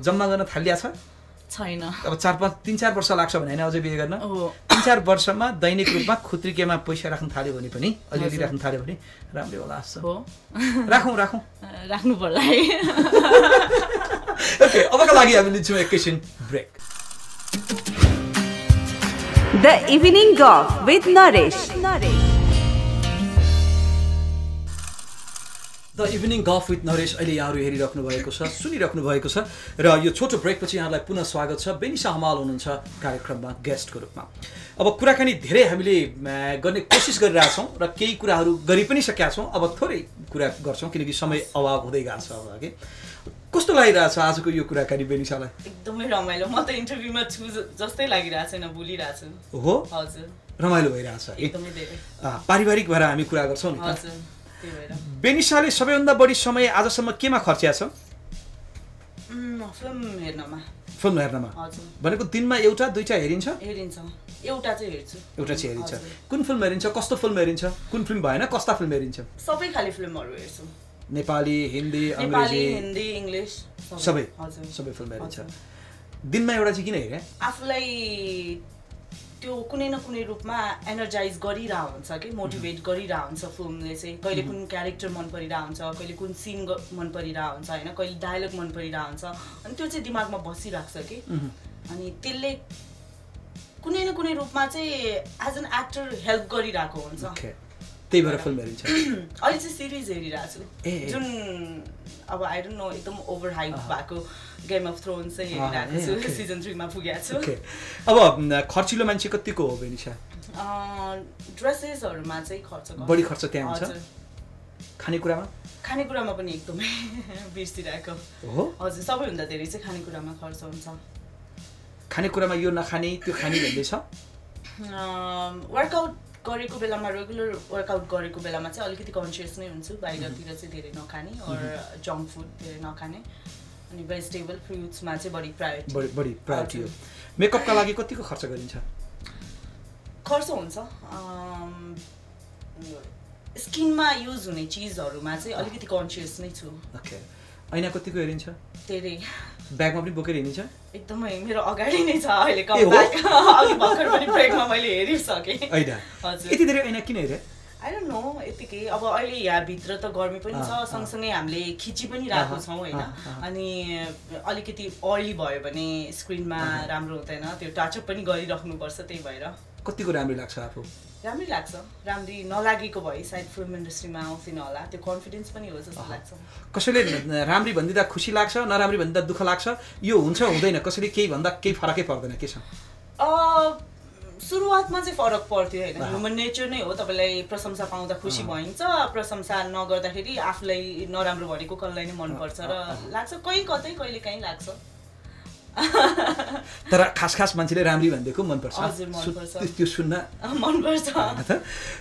जम्मा गर्न थालिया छैन अब 3-4 वर्ष लाग्छ भने हैन अझै बिहे गर्न 3-4 वर्षमा दैनिक रूपमा खुत्रीकेमा पैसा राख्न थाल्यो भने पनि अलिअलि राख्न थाल्यो भने राम्रै होला जस्तो हो राखौँ राख्नु पर्ला है ओके अबका लागि हामी लिन्छौँ एकैछिन ब्रेक द इभिनिङ गफ विथ नरेश द इभिनिङ गफ विथ नरेश अहिले यहाँहरू हेरिराख्नु भएको छ सुनिराख्नु भएको छ र यो छोटो ब्रेकपछि यहाँलाई पुनः स्वागत छ बेनिसा हमाल हुनुहुन्छ कार्यक्रममा गेस्टको रूपमा अब कुराकानी धेरै हामीले गर्ने कोसिस गरिरहेछौँ र केही कुराहरू गरि पनि सकेका छौँ अब थोरै कुरा गर्छौँ किनकि समय अभाव हुँदै गएको छ अब कि कस्तो लागिरहेछ आजको यो कुराकानी बेनिसालाई एकदमै रमाइलो म त इन्टरभ्यूमा छु जस्तै लागिरहेछ न बोलिरहेछु हो हजुर रमाइलो भइरहेछ एकदमै धेरै पारिवारिक भएर हामी कुरा गर्छौँ नि हजुर बेनिसाले सबैभन्दा बढी समय आजसम्म केमा खर्चिया छ फिल्म हेर्नमा भनेको दिनमा एउटा दुईटा हेरिन्छ एउटा चाहिँ हेर्छु कुन फिल्म हेरिन्छ कस्तो फिल्म हेरिन्छ कुन फिल्म भएन कस्ता फिल्म हेरिन्छ सबै खाली फिल्महरू हेर्छु नेपाली, हिन्दी, नेपाली, हिन्दी, इङ्ग्लिस सबै फिल्म हेरिन्छ। दिनमा एउटा चाहिँ किन हेरे? आफूलाई त्यो कुनै न कुनै रूपमा एनर्जाइज गरिरहेको हुन्छ कि मोटिभेट गरिरहेको हुन्छ फिल्मले चाहिँ। कहिले कुन क्यारेक्टर मन परिरहेको हुन्छ, कहिले कुन सिन मन परिरहेको हुन्छ होइन, कहिले डायलग मन परिरहेको हुन्छ, अनि त्यो चाहिँ दिमागमा बसिरहेको छ कि। अनि त्यसले कुनै न कुनै रूपमा चाहिँ एज एन एक्टर हेल्प गरिरहेको हुन्छ। त्यही भएर फिल्म हेरिन्छ। अहिले चाहिँ सिरिज हेरिरहेको छु जुन अब आई डोन्ट नो एकदम ओभर हाइप भएको गेम अफ थ्रोन्स चाहिँ हेरिरहेको छु। सिजन 3 मा पुगेको छु। अब खर्चिलो मान्छे कतिको हो बेनिसा? ड्रेसेसहरुमा चाहिँ खर्च बढी खर्च त्यहाँ हुन्छ। खानेकुरामा पनि एकदमै बिर्सिरहेको हो। हजुर सबैभन्दा धेरै चाहिँ खानेकुरामा खर्च हुन्छ। खानेकुरामा यो नखाने त्यो खाने भन्ने छ? वर्कआउट गरेको बेलामा, रेगुलर वर्कआउट गरेको बेलामा चाहिँ अलिकति कन्सियस नै हुन्छु। बाहिरतिर चाहिँ धेरै नखाने और जङ्क फुड धेरै नखाने, अनि भेजिटेबल फ्रुट्समा चाहिँ बढी प्रायोरिटी हो। मेकअपका लागि कतिको खर्च गरिन्छ? खर्च हुन्छ। स्किनमा युज हुने चिजहरुमा चाहिँ अलिकति कन्सियस नै छु। ओके। ऐना कतिको हेरिन्छ? धेरै। ब्यागमा पनि बोकेर हिँड्छ? एकदमै मेरो अगाडि नै छ अहिले कम ब्याग। अघि भर्खर पनि ब्रेकमा मैले हेरिसकेँ। हैन। हजुर। यति धेरै ऐना किन हेरे? आई डोन्ट नो, यतिकै अब अहिले यहाँ भित्र त गर्मी पनि छ, सँगसँगै हामीले खिची पनि राखेको छौँ होइन। अनि अलिकति ऑयली भयो भने स्क्रिनमा राम्रो हुँदैन, त्यो टचअप पनि गरिराख्नुपर्छ। त्यही भएर कतिको राम्रो लाग्छ आफू? राम्रै लाग्छ। राम्री नलागेको भए सायद फिल्म इन्डस्ट्रीमा आउँथिन होला, त्यो कन्फिडेन्स पनि हो जस्तो लाग्छ। कसैले राम्री भन्दिँदा खुसी लाग्छ, नराम्री भन्दिँदा दुःख लाग्छ, यो हुन्छ हुँदैन? कसैले केही भन्दा केही फरकै पर्दैन के छ? सुरुवातमा चाहिँ फरक पर्थ्यो होइन, ह्युमन नेचर नै हो। तपाईँलाई प्रशंसा पाउँदा खुसी भइन्छ, प्रशंसा नगर्दाखेरि आफूलाई नराम्रो भनेको कसलाई नै मनपर्छ र लाग्छ, कतै कहिले काहीँ लाग्छ। तर खास मान्छेले राम्री भनिदिएको मनपर्छ। हजुर मनपर्छ, त्यो सुन्न मनपर्छ।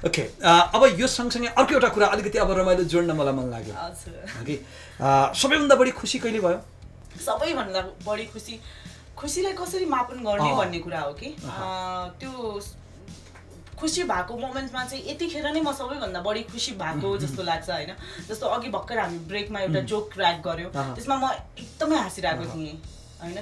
ओके। अब यो सँगसँगै अर्को एउटा कुरा अलिकति अब रमाइलो जोड्न मलाई मन लाग्यो कि सबैभन्दा बढी खुसी कहिले भयो? सबैभन्दा बढी खुसीलाई कसरी मापन गर्ने भन्ने कुरा हो कि त्यो खुसी भएको मोमेन्टमा चाहिँ यतिखेर नै म सबैभन्दा बढी खुसी भएको जस्तो लाग्छ होइन। जस्तो अघि भर्खर हामी ब्रेकमा एउटा जोक क्र्याक गऱ्यौँ, त्यसमा म एकदमै हाँसिरहेको थिएँ होइन।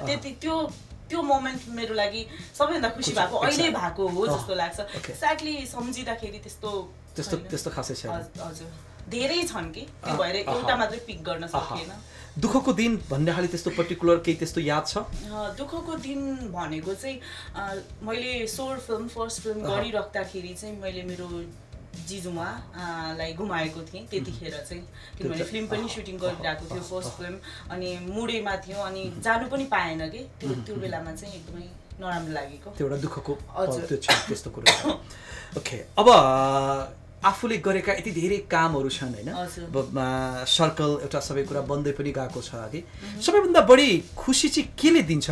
त्यो मोमेन्ट मेरो लागि सबैभन्दा खुसी भएको अहिले भएको हो जस्तो लाग्छ। एक्ज्याक्टली सम्झिँदाखेरि त्यस्तो खासै छैन। हजुर धेरै छन् कि, त्यो भएर एउटा मात्रै पिक गर्न सकिएन। दुःखको दिन भन्ने खाली त्यस्तो पर्टिकुलर केही त्यस्तो याद छ? दुःखको दिन भनेको चाहिँ मैले फर्स्ट फिल्म गरिराख्दाखेरि चाहिँ मैले मेरो जिजुमालाई गुमाएको थिएँ त्यतिखेर चाहिँ, किनभने फिल्म पनि सुटिङ गरिरहेको थियो फर्स्ट फिल्म, अनि मुडेमा थियो, अनि जानु पनि पाएन कि त्यो बेलामा चाहिँ एकदमै नराम्रो लागेको त्यो एउटा दुःखको त्यस्तो कुरा। ओके। अब आफूले गरेका यति धेरै कामहरू छन् होइन, सर्कल एउटा सबै कुरा बन्दै पनि गएको छ कि सबैभन्दा बढी खुसी चाहिँ केले दिन्छ?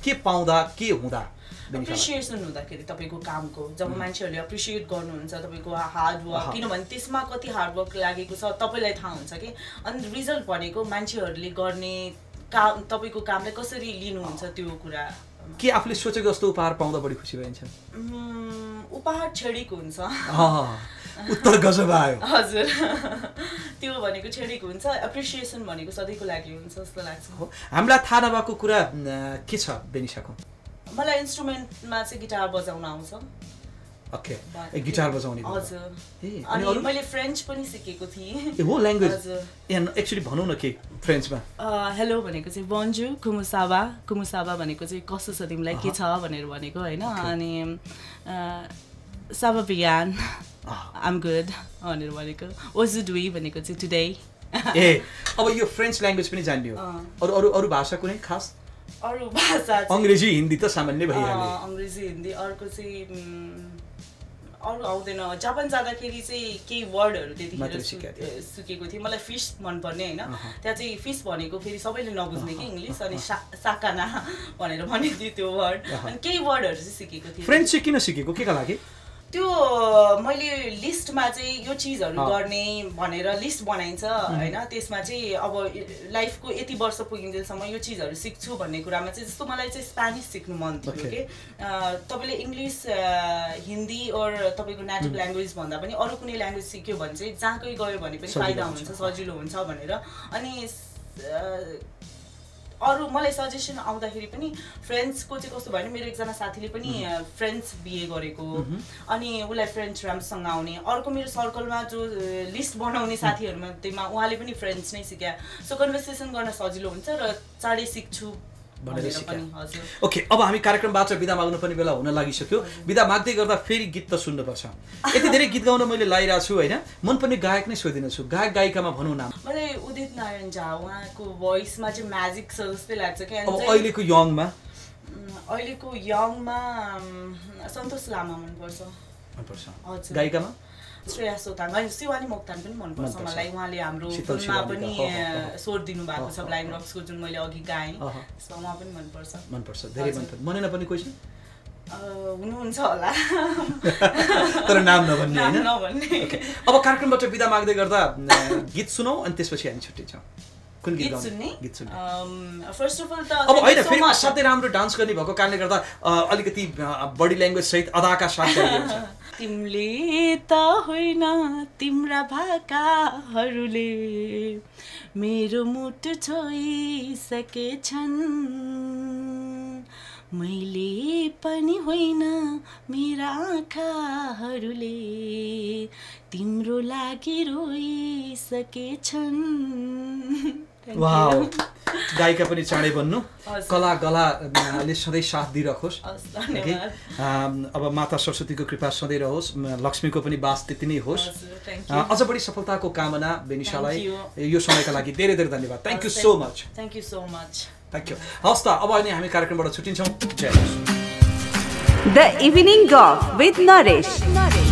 के पाउँदा, के हुँदा? एप्रिसिएसन हुँदाखेरि तपाईँको कामको, जब मान्छेहरूले एप्रिसिएट गर्नुहुन्छ तपाईँको हार्डवर्क, किनभने त्यसमा कति हार्डवर्क लागेको छ तपाईँलाई थाहा हुन्छ कि। अनि रिजल्ट भनेको मान्छेहरूले गर्ने काम, तपाईँको कामलाई कसरी लिनुहुन्छ त्यो कुरा। के आफूले सोचेको जस्तो उपहार पाउँदा बढी खुसी भइन्छ? उपहार छेडेको हुन्छ। उत्तर गजब आयो। हजुर त्यो भनेको छेडेको हुन्छ, एप्रिसिएसन भनेको सधैँको लागि हुन्छ जस्तो लाग्छ। हामीलाई थाहा नभएको कुरा के छ बेनिसाको? मलाई इन्स्ट्रुमेन्टमा चाहिँ गिटार बजाउन आउँछ। ओके। गिटार बजाउने? हजुर। अनि मैले फ्रेन्च पनि सिकेको थिएँ। हो ल्याङ्ग्वेज? एक्चुअली भनौँ न के फ्रेन्चमा? हेलो भनेको चाहिँ बोन्जु, कुमुसाबा भनेको चाहिँ कस्तो छ तिमीलाई, के छ भनेर भनेको होइन। अनि साबा बियान आम गुड भनेर भनेको। ओजुडुई भनेको चाहिँ टुडे। ए अब यो फ्रेन्च ल्याङ्ग्वेज पनि जान्ने हो? अरू भाषा कुनै खास? अरू भाषा अङ्ग्रेजी हिन्दी त सामान्य भइहाल्यो। अङ्ग्रेजी हिन्दी, अर्को चाहिँ अरू आउँदैन। जापान जाँदाखेरि चाहिँ केही वर्डहरू त्यतिखेर सिकेको थिएँ। मलाई फिस मनपर्ने होइन, त्यहाँ चाहिँ फिस भनेको फेरि सबैले नबुझ्ने कि इङ्ग्लिस, अनि साकाना भनेर भनेको थियो त्यो वर्ड, अनि केही वर्डहरू चाहिँ सिकेको थिएँ। फ्रेन्च चाहिँ किन सिकेको, के का लागि? त्यो मैले लिस्टमा चाहिँ यो चिजहरू गर्ने भनेर लिस्ट बनाइन्छ होइन त्यसमा चाहिँ अब लाइफको यति वर्ष पुगिन्जेलसम्म यो चिजहरू सिक्छु भन्ने कुरामा चाहिँ जस्तो मलाई चाहिँ स्पेनिस सिक्नु मन थियो कि तपाईँले इङ्ग्लिस हिन्दी और तपाईँको नेटिभ ल्याङ्ग्वेज भन्दा पनि अरू कुनै ल्याङ्ग्वेज सिक्यो भने चाहिँ जहाँकै गयो भने पनि फाइदा हुन्छ सजिलो हुन्छ भनेर अनि अरू मलाई सजेसन आउँदाखेरि पनि फ्रेन्ड्सको चाहिँ कस्तो भयो भने मेरो एकजना साथीले पनि फ्रेन्च बिए गरेको अनि उसलाई फ्रेन्च राम्रोसँग आउने अर्को मेरो सर्कलमा जो लिस्ट बनाउने साथीहरूमा त्यहीमा उहाँले पनि फ्रेन्च नै सिक्या सो कन्भर्सेसन गर्न सजिलो हुन्छ र चाँडै सिक्छु भनेर पनि हजुर ओके अब हामी कार्यक्रमबाट बिदा माग्नु पनि बेला हुन लागिसक्यो बिदा माग्दै गर्दा फेरि गीत त सुन्नुपर्छ यति धेरै गीत गाउन मैले लागिरहेको छु होइन मनपर्ने गायक नै सोधिदिन्छु गायक गायिकामा भनौँ न मलाई उदित नारायण झा उहाँको भोइसमा चाहिँ म्याजिक छ जस्तै लाग्छ कि अब अहिलेको यङमा सन्तोष लामा मनपर्छ हजुर गायिकामा श्रेया सोताङ अनि शिवानी मोक्तान पनि मनपर्छ मलाई उहाँले हाम्रो फिल्ममा पनि स्वर दिनु भएको छ ब्लाइन्ड रक्सको जुन मैले अघि गाएँ त्यसमा उहाँ पनि मनपर्छ धेरै मनपर्छ मनेन पनि कोही छ हुनुहुन्छ होला तर नाम नभन्ने हैन अब कार्यक्रमबाट बिदा माग्दै गर्दा गीत सुनौ अनि त्यसपछि हामी छुट्टिन्छौँ कुन गीत सुन्ने फर्स्ट अफ अल त अब हैन फेरि असाध्यै राम्रो डान्स गर्ने भएको कारणले गर्दा अलिकति बडी ल्याङ्ग्वेज सहित अदाका साथ गाइदिन्छ तिमीले त होइन तिम्रा भाकाहरूले मेरो मुटु छोइसकेछन् मैले पनि होइन मेरा आँखाहरूले तिम्रो लागि रोइसकेछन् वाउ गायिका पनि चाँडै बन्नु कला गलाले सधैँ साथ दिइरहोस् अब माता सरस्वतीको कृपा सधैँ रहोस् लक्ष्मीको पनि वास त्यति नै होस् अझ बढी सफलताको कामना बेनिशालाई यो समयका लागि धेरै धेरै धन्यवाद thank you so much thank you so much thank you हवस् त अब अहिले हामी कार्यक्रमबाट छुट्टिन्छौँ जय द इभिनिङ गफ विथ नरेश